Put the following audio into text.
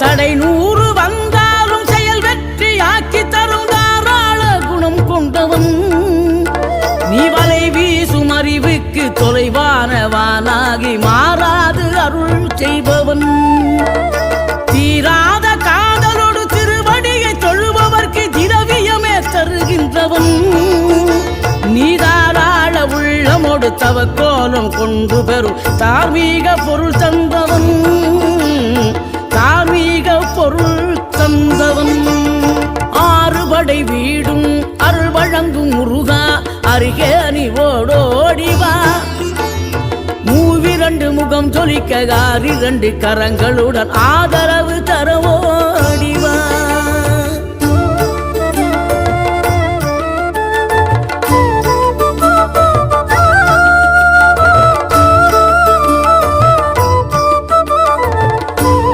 தடை 100 வந்தாலும் செயல் வெற்றி ஆக்கி தரும் தாராள குணம் கொண்டவன் நீ வலை வீசும் அறிவுக்கு தொலைவானவானாகி மாறாது அருள் செய்பவன் தீராத காதலோடு திருவடியை தொழுபவர்க்கு திரவியமே தருகின்றவன் நீ தாராள உள்ளமோடு தவக்கோலம் கொண்டு பெறும் தார்மீக பொருள் தந்தவன் தார்மீக பொருள் தந்தவன் ஆறுபடை வீடும் அருள் வழங்கும் முருகா அருகே நீ ஓடோடிவா மூவிரண்டு முகம் ஜொலிக்க 2 கரங்களுடன் ஆதர